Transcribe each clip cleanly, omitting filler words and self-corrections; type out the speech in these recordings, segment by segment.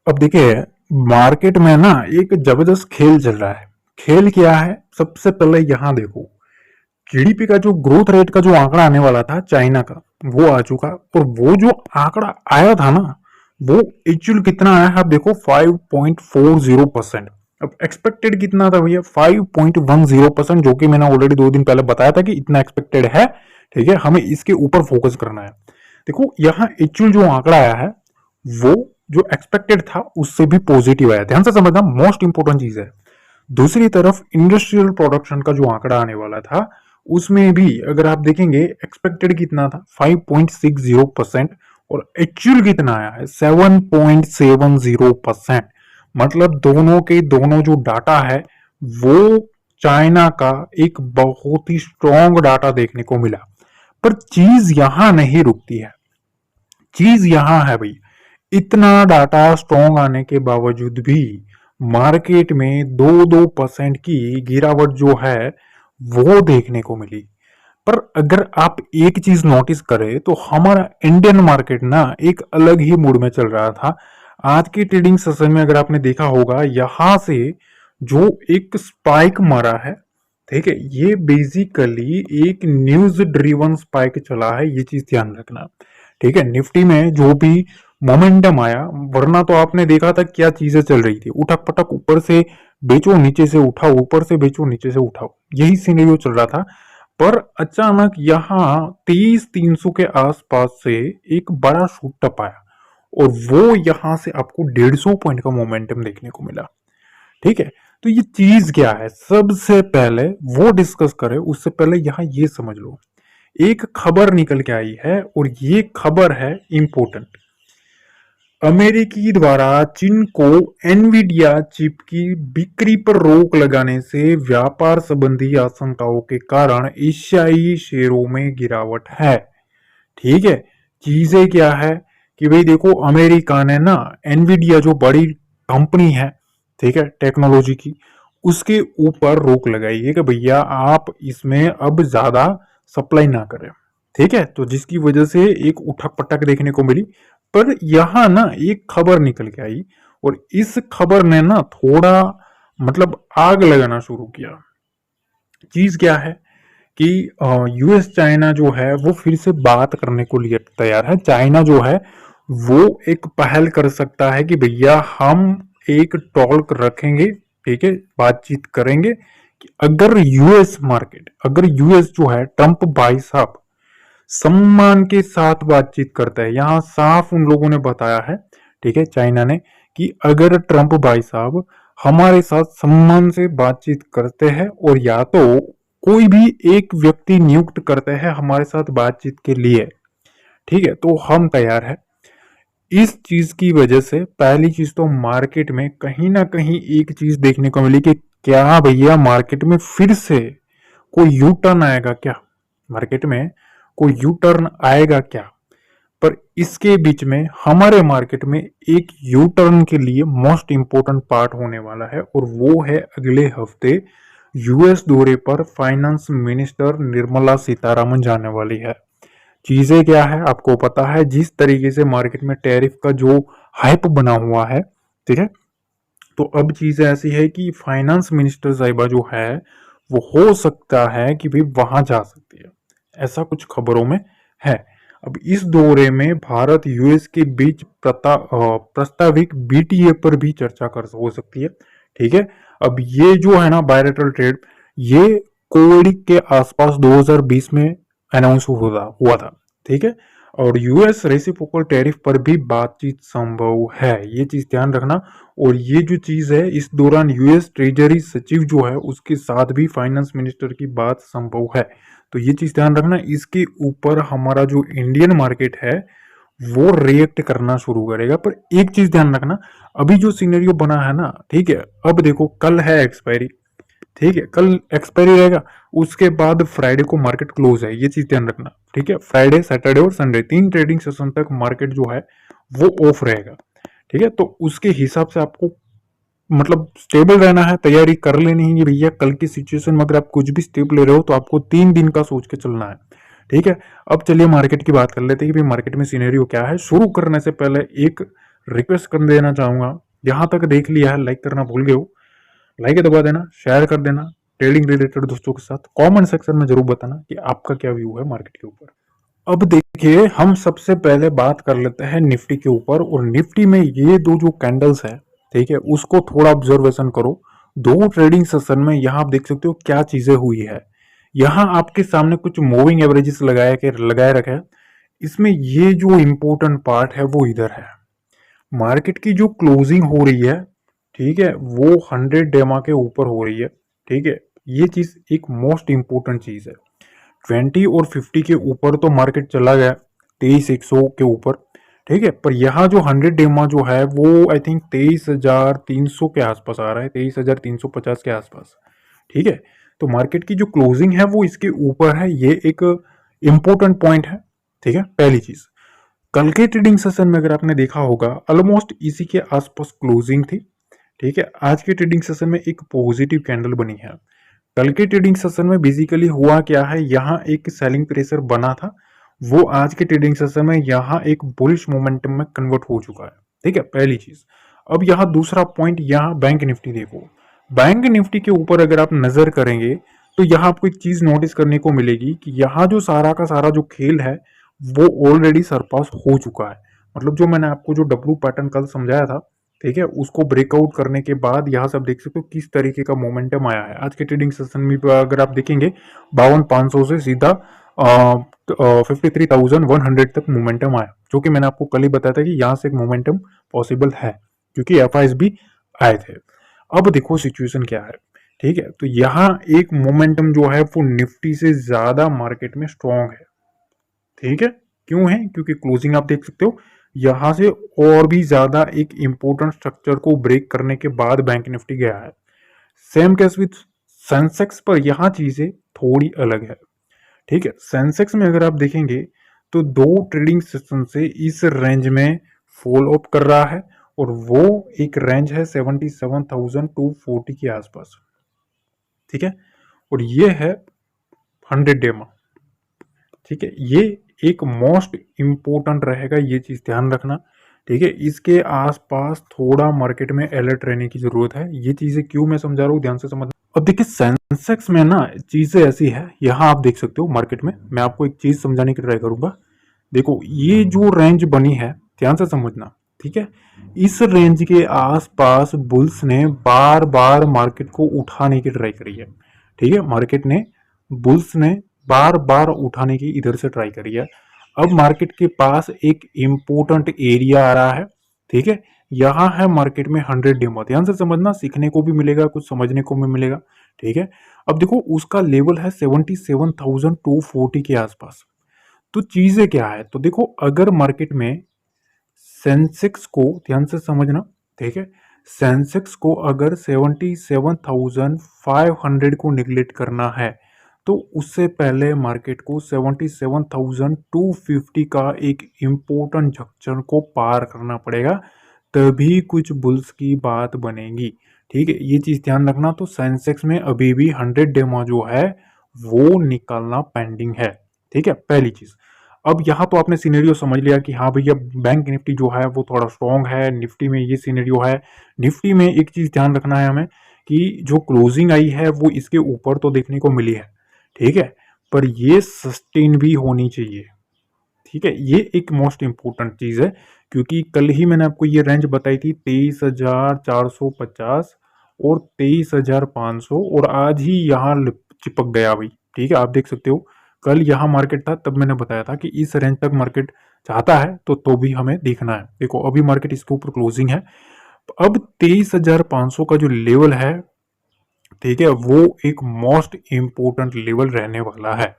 अब देखिए, मार्केट में ना एक जबरदस्त खेल चल रहा है। खेल क्या है? सबसे पहले यहाँ देखो, जीडीपी का जो ग्रोथ रेट का जो आंकड़ा आने वाला था चाइना का, वो आ चुका। और वो जो आंकड़ा आया था ना, वो एक्चुअल कितना आया है आप देखो, 5.40%। अब एक्सपेक्टेड कितना था भैया? 5.10%, जो कि मैंने ऑलरेडी 2 दिन पहले बताया था कि इतना एक्सपेक्टेड है। ठीक है, हमें इसके ऊपर फोकस करना है। देखो यहाँ एक्चुअल जो आंकड़ा आया है, वो जो एक्सपेक्टेड था उससे भी पॉजिटिव आया। ध्यान से समझना, मोस्ट इंपोर्टेंट चीज है। दूसरी तरफ इंडस्ट्रियल प्रोडक्शन का जो आंकड़ा आने वाला था, उसमें भी अगर आप देखेंगे, एक्सपेक्टेड कितना था? 5.60%, और एक्चुअल कितना आया है? 7.70%। मतलब दोनों के दोनों जो डाटा है, वो चाइना का एक बहुत ही स्ट्रॉन्ग डाटा देखने को मिला। पर चीज यहां नहीं रुकती है। चीज यहां है भाई, इतना डाटा स्ट्रॉन्ग आने के बावजूद भी मार्केट में 2-2% की गिरावट जो है वो देखने को मिली। पर अगर आप एक चीज नोटिस करें तो हमारा इंडियन मार्केट ना एक अलग ही मूड में चल रहा था। आज की ट्रेडिंग सेशन में अगर आपने देखा होगा, यहां से जो एक स्पाइक मारा है, ठीक है, ये बेसिकली एक न्यूज ड्रिवन स्पाइक चला है, ये चीज ध्यान रखना। ठीक है, निफ्टी में जो भी मोमेंटम आया, वरना तो आपने देखा था क्या चीजें चल रही थी, उठक पटक, ऊपर से बेचो नीचे से उठाओ, ऊपर से बेचो नीचे से उठाओ, यही सिनेरियो चल रहा था। पर अचानक यहाँ 23,300 के आसपास से एक बड़ा शूट अप आया, और वो यहां से आपको 150 पॉइंट का मोमेंटम देखने को मिला। ठीक है, तो ये चीज क्या है, सबसे पहले वो डिस्कस करें उससे पहले यहां ये समझ लो, एक खबर निकल के आई है, और ये खबर है इंपोर्टेंट। अमेरिकी द्वारा चीन को एनवीडिया चिप की बिक्री पर रोक लगाने से व्यापार संबंधी आशंकाओं के कारण एशियाई शेयरों में गिरावट है। ठीक है, चीजें क्या है कि भाई देखो, अमेरिका ने ना एनवीडिया जो बड़ी कंपनी है, ठीक है, टेक्नोलॉजी की, उसके ऊपर रोक लगाई है कि भैया आप इसमें अब ज्यादा सप्लाई ना करें। ठीक है, तो जिसकी वजह से एक उठक पटक देखने को मिली। पर यहां ना एक खबर निकल के आई, और इस खबर ने ना थोड़ा मतलब आग लगाना शुरू किया। चीज क्या है कि यूएस चाइना जो है वो फिर से बात करने को लिए तैयार है। चाइना जो है वो एक पहल कर सकता है कि भैया हम एक टॉक रखेंगे, ठीक है, बातचीत करेंगे कि अगर यूएस मार्केट, अगर यूएस जो है, ट्रंप भाई साहब सम्मान के साथ बातचीत करता है, यहां साफ उन लोगों ने बताया है, ठीक है, चाइना ने, कि अगर ट्रंप भाई साहब हमारे साथ सम्मान से बातचीत करते हैं, और या तो कोई भी एक व्यक्ति नियुक्त करते हैं हमारे साथ बातचीत के लिए, ठीक है, तो हम तैयार है। इस चीज की वजह से पहली चीज तो मार्केट में कहीं ना कहीं एक चीज देखने को मिली कि क्या भैया मार्केट में फिर से कोई यू टर्न आएगा क्या? मार्केट में कोई यू टर्न आएगा क्या? पर इसके बीच में हमारे मार्केट में एक यू टर्न के लिए मोस्ट इंपोर्टेंट पार्ट होने वाला है, और वो है अगले हफ्ते यूएस दौरे पर फाइनेंस मिनिस्टर निर्मला सीतारामन जाने वाली है। चीजें क्या है आपको पता है, जिस तरीके से मार्केट में टैरिफ का जो हाइप बना हुआ है, ठीक है, तो अब चीज ऐसी है कि फाइनेंस मिनिस्टर साहिबा जो है, वो हो सकता है कि भाई वहां जा सकती है, ऐसा कुछ खबरों में है। अब इस दौरे में भारत यूएस के बीच प्रस्तावित बीटीए पर भी चर्चा कर हो सकती है। ठीक है, अब ये जो है ना बायलैटरल ट्रेड, ये कोविड के आसपास 2020 में अनाउंस हुआ था। ठीक है, और यूएस रेसिप्रोकल टैरिफ पर भी बातचीत संभव है, ये चीज ध्यान रखना। और ये जो चीज है, इस दौरान यूएस ट्रेजरी सचिव जो है उसके साथ भी फाइनेंस मिनिस्टर की बात संभव है, तो ये चीज ध्यान रखना। इसके ऊपर हमारा जो इंडियन मार्केट है वो रिएक्ट करना शुरू करेगा। पर एक चीज ध्यान रखना, अभी जो सिनेरियो बना है ना, ठीक है, अब देखो कल है एक्सपायरी, ठीक है, कल एक्सपायरी रहेगा, उसके बाद फ्राइडे को मार्केट क्लोज है, ये चीज ध्यान रखना। ठीक है, फ्राइडे, सैटरडे और संडे 3 ट्रेडिंग सेशन तक मार्केट जो है वो ऑफ रहेगा। ठीक है, तो उसके हिसाब से आपको मतलब स्टेबल रहना है, तैयारी कर लेनी है कि भैया कल की सिचुएशन में अगर आप कुछ भी स्टेप ले रहे हो तो आपको 3 दिन का सोच के चलना है। ठीक है, अब चलिए मार्केट की बात कर लेते हैं कि भाई मार्केट में सिनेरियो क्या है। शुरू करने से पहले एक रिक्वेस्ट कर देना चाहूंगा, यहाँ तक देख लिया है, लाइक करना भूल गए हो, लाइक दबा देना, शेयर कर देना ट्रेडिंग रिलेटेड दोस्तों के साथ। कमेंट सेक्शन में जरूर बताना कि आपका क्या व्यू है मार्केट के ऊपर। अब देखिए, हम सबसे पहले बात कर लेते हैं निफ्टी के ऊपर, और निफ्टी में ये दो जो कैंडल्स है, ठीक है, उसको थोड़ा ऑब्जर्वेशन करो। दो ट्रेडिंग सेशन में यहाँ आप देख सकते हो क्या चीजें हुई है। यहाँ आपके सामने कुछ मूविंग एवरेजेस लगाए रखे हैं। इसमें ये जो इंपॉर्टेंट पार्ट है वो इधर है, मार्केट की जो क्लोजिंग हो रही है, ठीक है, वो 100 डेमा के ऊपर हो रही है। ठीक है, ये चीज एक मोस्ट इंपोर्टेंट चीज है। 20 और 50 के ऊपर तो मार्केट चला गया, 23,100 के ऊपर, ठीक है, पर यहाँ जो 100 डेमा जो है वो आई थिंक 23,300 के आसपास आ रहा है, 23,350 के आसपास। ठीक है, तो मार्केट की जो क्लोजिंग है वो इसके ऊपर है, ये एक इंपॉर्टेंट पॉइंट है। ठीक है, पहली चीज। कल के ट्रेडिंग सेशन में अगर आपने देखा होगा, ऑलमोस्ट इसी के आसपास क्लोजिंग थी। ठीक है, आज के ट्रेडिंग सेशन में एक पॉजिटिव कैंडल बनी है। कल के ट्रेडिंग सेशन में बेसिकली हुआ क्या है, यहाँ एक सेलिंग प्रेशर बना था, वो आज के ट्रेडिंग सेशन में यहाँ एक बुलिश मोमेंटम में कन्वर्ट हो चुका है। ठीक है, पहली चीज। अब यहाँ दूसरा पॉइंट, यहाँ बैंक निफ्टी देखो। बैंक निफ्टी के ऊपर अगर आप नजर करेंगे तो यहाँ आपको एक चीज नोटिस करने को मिलेगी कि यहाँ जो सारा का सारा जो खेल है वो ऑलरेडी सरपास हो चुका है। मतलब जो मैंने आपको जो डब्ल्यू पैटर्न कल समझाया था, ठीक है, उसको ब्रेकआउट करने के बाद यहाँ से आप देख सकते हो किस तरीके का मोमेंटम आया है। आज के ट्रेडिंग सेशन में अगर आप देखेंगे 52,500 से सीधा 53,100 तक मोमेंटम आया, जो कि मैंने आपको कल ही बताया था कि यहाँ से एक मोमेंटम पॉसिबल है, क्योंकि एफआईएस भी आए थे। अब देखो सिचुएशन क्या है। ठीक है, तो यहाँ एक मोमेंटम जो है वो निफ्टी से ज्यादा मार्केट में स्ट्रॉन्ग है। ठीक है, क्यों है? क्योंकि क्लोजिंग आप देख सकते हो यहां से और भी ज्यादा एक इंपॉर्टेंट स्ट्रक्चर को ब्रेक करने के बाद बैंक निफ्टी गया है। सेम केस विथ सेंसेक्स, पर यहां चीजें थोड़ी अलग है। ठीक है, सेंसेक्स में अगर आप देखेंगे तो दो ट्रेडिंग सेशन से इस रेंज में फॉल ऑफ कर रहा है, और वो एक रेंज है 77,240 के आसपास। ठीक है, और ये है 100 डे में। ठीक है, ये एक मोस्ट इंपोर्टेंट रहेगा, ये चीज ध्यान रखना। ठीक है, इसके आसपास थोड़ा मार्केट में अलर्ट रहने की जरूरत है। ये चीजें क्यों मैं समझा रहा हूँ, ध्यान से समझना। अब देखिए सेंसेक्स में ना चीजें ऐसी है, यहाँ आप देख सकते हो मार्केट में, मैं आपको एक चीज समझाने की ट्राई करूंगा। देखो ये जो रेंज बनी है, ध्यान से समझना। ठीक है, इस रेंज के आसपास बुल्स ने बार बार मार्केट को उठाने की ट्राई करी है। ठीक है, मार्केट ने, बुल्स ने बार बार उठाने की इधर से ट्राई करी है। अब मार्केट के पास एक इंपॉर्टेंट एरिया आ रहा है। ठीक है, यहाँ है मार्केट में 100 डेमो, ध्यान से समझना, सीखने को भी मिलेगा, कुछ समझने को भी मिलेगा। ठीक है, अब देखो उसका लेवल है 77,240 के आसपास। तो चीजें क्या है, तो देखो अगर मार्केट में सेंसेक्स को, ध्यान से समझना, ठीक है, सेंसेक्स को अगर 77,500 को निगलेक्ट करना है तो उससे पहले मार्केट को 77,250 का एक इंपॉर्टेंट जंक्शन को पार करना पड़ेगा, तभी कुछ बुल्स की बात बनेगी। ठीक है, ये चीज ध्यान रखना। तो सेंसेक्स में अभी भी 100 डेमा जो है वो निकालना पेंडिंग है। ठीक है, पहली चीज। अब यहाँ तो आपने सिनेरियो समझ लिया कि हाँ भैया बैंक निफ्टी जो है वो थोड़ा स्ट्रॉन्ग है, निफ्टी में ये सिनेरियो है। निफ्टी में एक चीज ध्यान रखना है हमें कि जो क्लोजिंग आई है वो इसके ऊपर तो देखने को मिली है, ठीक है, पर ये सस्टेन भी होनी चाहिए। ठीक है, ये एक मोस्ट इंपोर्टेंट चीज है, क्योंकि कल ही मैंने आपको ये रेंज बताई थी 23,450 और 23,500, और आज ही यहाँ चिपक गया भाई। ठीक है, आप देख सकते हो कल यहाँ मार्केट था, तब मैंने बताया था कि इस रेंज तक मार्केट चाहता है तो भी हमें देखना है। देखो अभी मार्केट इसके ऊपर क्लोजिंग है। अब 23,500 का जो लेवल है, ठीक है, वो एक मोस्ट इंपोर्टेंट लेवल रहने वाला है।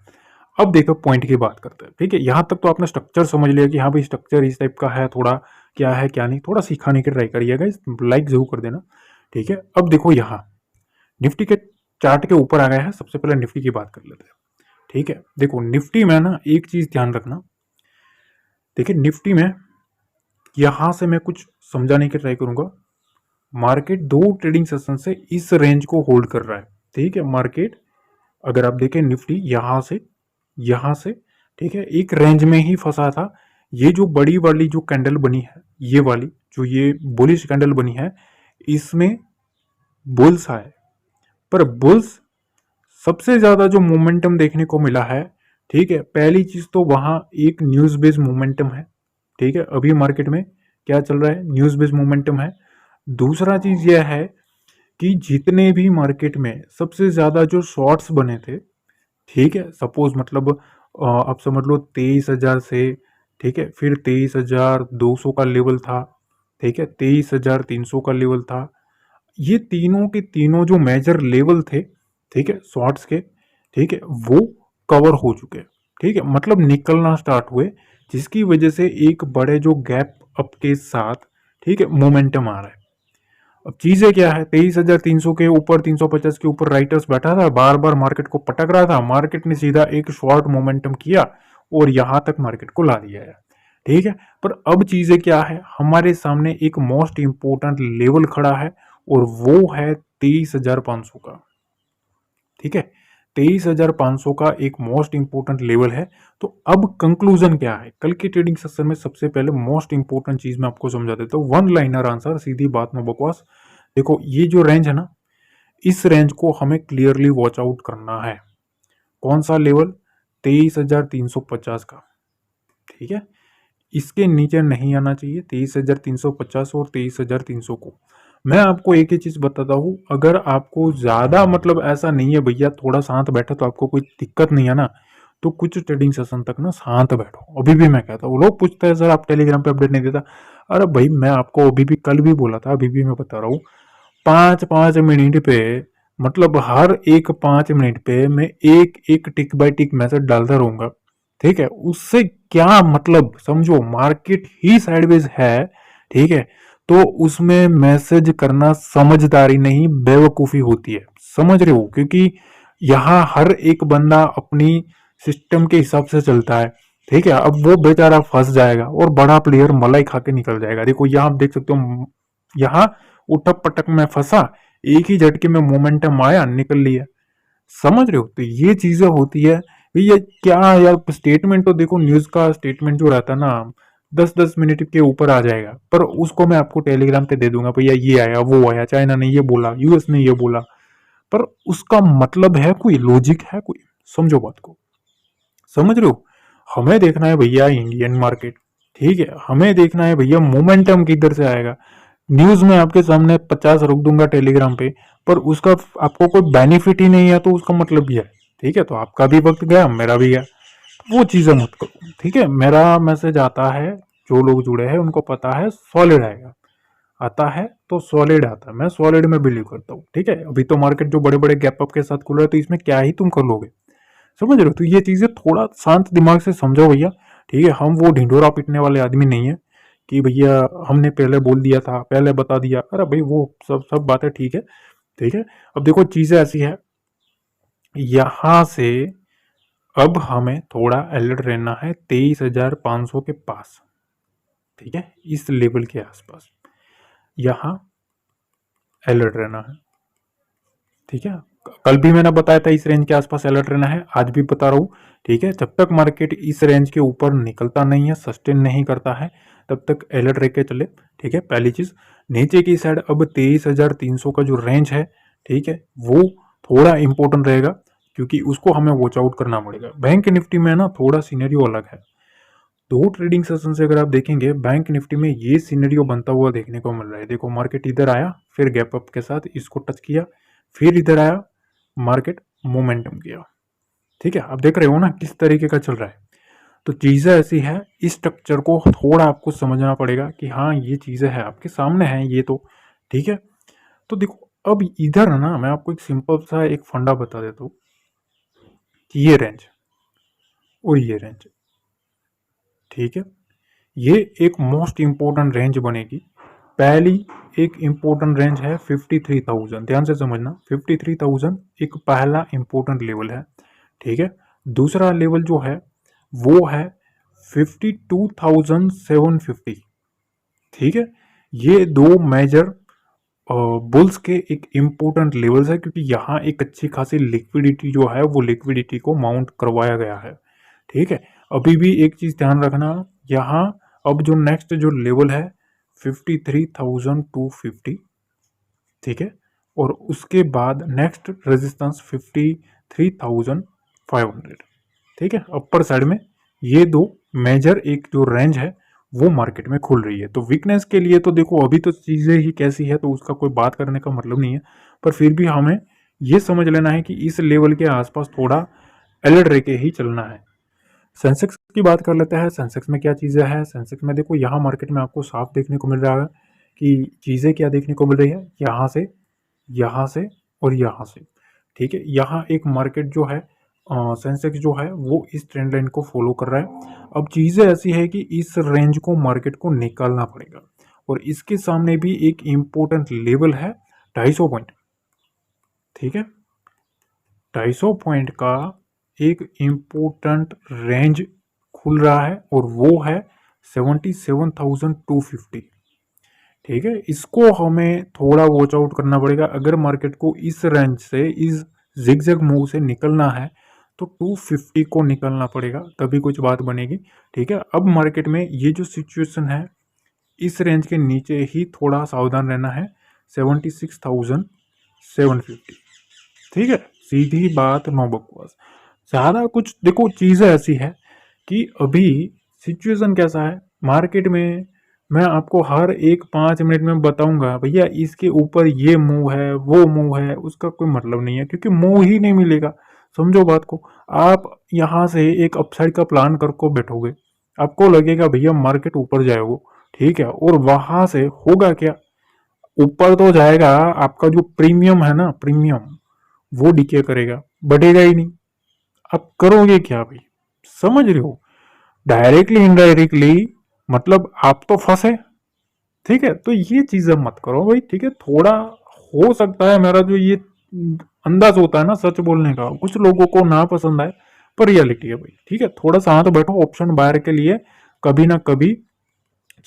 अब देखो पॉइंट की बात करते हैं। ठीक है, यहां तक तो आपने स्ट्रक्चर समझ लिया कि हाँ भाई स्ट्रक्चर इस टाइप का है, थोड़ा क्या है क्या नहीं, थोड़ा सिखाने की ट्राई करिएगा, लाइक जरूर कर देना। ठीक है, अब देखो यहाँ निफ्टी के चार्ट के ऊपर आ गया है। सबसे पहले निफ्टी की बात कर लेते हैं। ठीक है, देखो निफ्टी में ना एक चीज ध्यान रखना। देखिए निफ्टी में यहां से मैं कुछ समझाने की ट्राई करूंगा। मार्केट दो ट्रेडिंग सेशन से इस रेंज को होल्ड कर रहा है। ठीक है, मार्केट अगर आप देखें निफ्टी यहां से, ठीक है, एक रेंज में ही फंसा था। ये जो बड़ी वाली जो कैंडल बनी है, ये वाली जो ये बुलिश कैंडल बनी है, इसमें बुल्स आए, पर बुल्स सबसे ज्यादा जो मोमेंटम देखने को मिला है, ठीक है, पहली चीज तो वहां एक न्यूज बेस्ड मोमेंटम है, ठीक है, अभी मार्केट में क्या चल रहा है, न्यूज बेस्ड मोमेंटम है। दूसरा चीज यह है कि जितने भी मार्केट में सबसे ज्यादा जो शॉर्ट्स बने थे, ठीक है, सपोज मतलब आप समझ लो 23,000 से, ठीक है, फिर 23,200 का लेवल था, ठीक है, 23,300 का लेवल था। ये तीनों के तीनों जो मेजर लेवल थे, ठीक है, शॉर्ट्स के, ठीक है, वो कवर हो चुके, ठीक है, मतलब निकलना स्टार्ट हुए, जिसकी वजह से एक बड़े जो गैप अप के साथ, ठीक है, मोमेंटम आ रहा है। अब चीजें क्या है, 23,300 के ऊपर, 350 के ऊपर राइटर्स बैठा था, बार बार मार्केट को पटक रहा था, मार्केट ने सीधा एक शॉर्ट मोमेंटम किया और यहां तक मार्केट को ला दिया है, ठीक है। पर अब चीजें क्या है, हमारे सामने एक मोस्ट इंपोर्टेंट लेवल खड़ा है और वो है 23,500 का, ठीक है, 23,500 का एक मोस्ट इंपोर्टेंट लेवल है। तो अब कंक्लूजन क्या है, कल के ट्रेडिंग सेशन में सबसे पहले मोस्ट इंपोर्टेंट चीज मैं आपको समझा देता हूँ, वन लाइनर आंसर, सीधी बात में बकवास। देखो ये जो रेंज है ना, इस रेंज को हमें क्लियरली वॉच आउट करना है। कौन सा लेवल, 23,350 का, ठीक है, इसके नीचे नहीं आना चाहिए, 23,350 और 23,300 को। मैं आपको एक ही चीज बताता हूँ, अगर आपको ज्यादा मतलब ऐसा नहीं है भैया थोड़ा शांत बैठे तो आपको कोई दिक्कत नहीं है ना, तो कुछ ट्रेडिंग सेशन तक ना शांत बैठो। अभी भी मैं कहता हूँ, लोग पूछते हैं सर आप टेलीग्राम पे अपडेट नहीं देता, अरे भाई मैं आपको अभी भी कल भी बोला था, अभी भी मैं बता रहा हूँ, 5-5 मिनट पे, मतलब हर एक 5 मिनट पे मैं एक एक टिक बाय टिक मैसेज डालता रहूंगा, ठीक है, उससे क्या मतलब, समझो मार्केट ही साइडवेज है, ठीक है, तो उसमें मैसेज करना समझदारी नहीं बेवकूफी होती है, समझ रहे हो, क्योंकि यहाँ हर एक बंदा अपनी सिस्टम के हिसाब से चलता है, ठीक है, अब वो बेचारा फंस जाएगा और बड़ा प्लेयर मलाई खा के निकल जाएगा। देखो यहाँ आप देख सकते हो, यहाँ उठक पटक में फंसा, एक ही झटके में मोमेंटम आया, निकल लिया, समझ रहे हो, तो ये चीजें होती है। ये क्या यार, स्टेटमेंट तो देखो, न्यूज का स्टेटमेंट जो रहता है ना, 10-10 मिनट के ऊपर आ जाएगा, पर उसको मैं आपको टेलीग्राम पे दे दूंगा, भैया ये आया वो आया, चाइना ने ये बोला, यूएस ने ये बोला, पर उसका मतलब है कोई, लॉजिक है कोई, समझो बात को, समझ रहे हो। हमें देखना है भैया इंडियन मार्केट, ठीक है, हमें देखना है भैया मोमेंटम किधर से आएगा। न्यूज में आपके सामने 50 रख दूंगा टेलीग्राम पे, पर उसका आपको कोई बेनिफिट ही नहीं है, तो उसका मतलब भी है, ठीक है, तो आपका भी वक्त गया, मेरा भी गया, वो चीजें मत करो, ठीक है। मेरा मैसेज आता है, जो लोग जुड़े हैं उनको पता है, सॉलिड आएगा, आता है तो सॉलिड आता है, मैं सॉलिड में बिलीव करता हूँ, ठीक है। अभी तो मार्केट जो बड़े बड़े गैप अप के साथ खुल रहा है, तो इसमें क्या ही तुम कर लोगे, समझ रहे हो, तो ये चीजें थोड़ा शांत दिमाग से समझो भैया, ठीक है। हम वो ढिंढोरा पीटने वाले आदमी नहीं है कि भैया हमने पहले बोल दिया था, पहले बता दिया, अरे भाई वो सब सब बातें ठीक है, ठीक है। अब देखो चीजें ऐसी है, यहां से अब हमें थोड़ा अलर्ट रहना है 23,500 के पास, ठीक है, इस लेवल के आसपास यहां अलर्ट रहना है, ठीक है। कल भी मैंने बताया था इस रेंज के आसपास अलर्ट रहना है, आज भी बता रहा हूं, ठीक है। जब तक मार्केट इस रेंज के ऊपर निकलता नहीं है, सस्टेन नहीं करता है, तब तक अलर्ट रह के चले, ठीक है। पहली चीज, नीचे की साइड अब 23,300 का जो रेंज है, ठीक है, वो थोड़ा इंपॉर्टेंट रहेगा, क्योंकि उसको हमें वॉच आउट करना पड़ेगा। बैंक निफ्टी में ना थोड़ा सीनेरियो अलग है, दो ट्रेडिंग सेशन से अगर आप देखेंगे, बैंक निफ्टी में ये सिनेरियो बनता हुआ देखने को मिल रहा है। देखो मार्केट इधर आया, फिर गैप अप के साथ इसको टच किया, फिर इधर आया, मार्केट मोमेंटम किया, ठीक है। आप देख रहे हो ना किस तरीके का चल रहा है, तो चीजें ऐसी है, इस स्ट्रक्चर को थोड़ा आपको समझना पड़ेगा कि हाँ ये चीजें हैं आपके सामने हैं ये तो, ठीक है। तो देखो अब इधर ना मैं आपको एक सिंपल सा एक फंडा बता देता हूँ कि ये रेंज और ये रेंज, ठीक है, ये एक मोस्ट इंपॉर्टेंट रेंज बनेगी। पहली एक इंपॉर्टेंट रेंज है 53,000, ध्यान से समझना, 53,000 एक पहला इंपॉर्टेंट लेवल है, ठीक है। दूसरा लेवल जो है वो है 52,750, ठीक है। ये दो मेजर बुल्स के एक इंपॉर्टेंट लेवल्स है, क्योंकि यहाँ एक अच्छी खासी लिक्विडिटी जो है वो लिक्विडिटी को माउंट करवाया गया है, ठीक है। अभी भी एक चीज ध्यान रखना, यहाँ अब जो नेक्स्ट जो लेवल है 53,250, ठीक है, और उसके बाद नेक्स्ट रेजिस्टेंस 53,500, ठीक है। अपर साइड में ये दो मेजर एक जो रेंज है वो मार्केट में खुल रही है। तो वीकनेस के लिए तो देखो अभी तो चीज़ें ही कैसी है तो उसका कोई बात करने का मतलब नहीं है, पर फिर भी हमें ये समझ लेना है कि इस लेवल के आसपास थोड़ा अलर्ट रह के ही चलना है। सेंसेक्स की बात कर लेते हैं। सेंसेक्स में क्या चीज़ें हैं? सेंसेक्स में देखो यहाँ मार्केट में आपको साफ देखने को मिल रहा है कि चीज़ें क्या देखने को मिल रही है, यहाँ से और यहाँ से, ठीक है। यहाँ एक मार्केट जो है सेंसेक्स जो है वो इस ट्रेंड लाइन को फॉलो कर रहा है। अब चीज़ें ऐसी है कि इस रेंज को मार्केट को निकालना पड़ेगा और इसके सामने भी एक इम्पोर्टेंट लेवल है 250 पॉइंट, ठीक है। 250 पॉइंट का एक इम्पोर्टेंट रेंज खुल रहा है और वो है 77,250, ठीक है। इसको हमें थोड़ा वॉच आउट करना पड़ेगा। अगर मार्केट को इस रेंज से, इस जिगजैग मूव से निकलना है तो 250 को निकलना पड़ेगा, तभी कुछ बात बनेगी, ठीक है। अब मार्केट में ये जो सिचुएशन है इस रेंज के नीचे ही थोड़ा सावधान रहना है, 76,750, ठीक है। सीधी बात, नो बकवास, ज़्यादा कुछ। देखो चीज़ें ऐसी है कि अभी सिचुएशन कैसा है मार्केट में, मैं आपको हर एक 5 मिनट में बताऊंगा भैया इसके ऊपर ये मूव है वो मूव है, उसका कोई मतलब नहीं है क्योंकि मूव ही नहीं मिलेगा। समझो बात को। आप यहाँ से एक अपसाइड का प्लान करके बैठोगे, आपको लगेगा भैया मार्केट ऊपर जाएगा, ठीक है, और वहां से होगा क्या, ऊपर तो जाएगा, आपका जो प्रीमियम है ना, प्रीमियम वो डिके करेगा, बढ़ेगा ही नहीं। अब करोगे क्या भाई? समझ रहे हो? डायरेक्टली इनडायरेक्टली मतलब आप तो फंसे, ठीक है। तो ये चीजें मत करो भाई, ठीक है। थोड़ा हो सकता है मेरा जो ये अंदाज होता है ना सच बोलने का, कुछ लोगों को ना पसंद आए, पर रियलिटी है भाई, ठीक है। थोड़ा सा तो बैठो, ऑप्शन बायर के लिए कभी ना कभी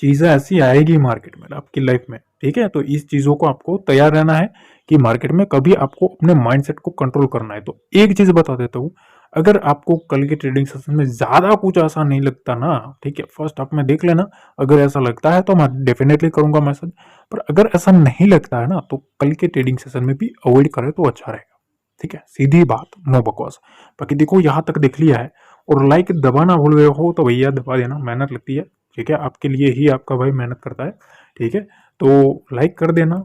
चीजें ऐसी आएगी मार्केट में आपकी लाइफ में, ठीक है। तो इस चीजों को आपको तैयार रहना है कि मार्केट में कभी आपको अपने माइंडसेट को कंट्रोल करना है। तो एक चीज बता देता हूँ, अगर आपको कल के ट्रेडिंग सेशन में ज्यादा कुछ ऐसा नहीं लगता ना, ठीक है, फर्स्ट आप में देख लेना। अगर ऐसा लगता है तो मैं डेफिनेटली करूंगा मैसेज, पर अगर ऐसा नहीं लगता है ना तो कल के ट्रेडिंग सेशन में भी अवॉइड करे तो अच्छा रहेगा, ठीक है। सीधी बात, नो बकवास। बाकी देखो यहाँ तक देख लिया है और लाइक दबाना भूल गए हो तो भैया दबा देना, मेहनत लगती है, ठीक है। आपके लिए ही आपका भाई मेहनत करता है, ठीक है। तो लाइक कर देना,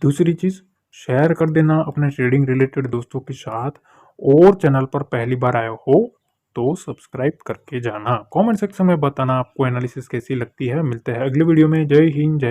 दूसरी चीज़ शेयर कर देना अपने ट्रेडिंग रिलेटेड दोस्तों के साथ, और चैनल पर पहली बार आए हो तो सब्सक्राइब करके जाना। कमेंट सेक्शन में बताना आपको एनालिसिस कैसी लगती है। मिलते हैं अगले वीडियो में। जय हिंद, जय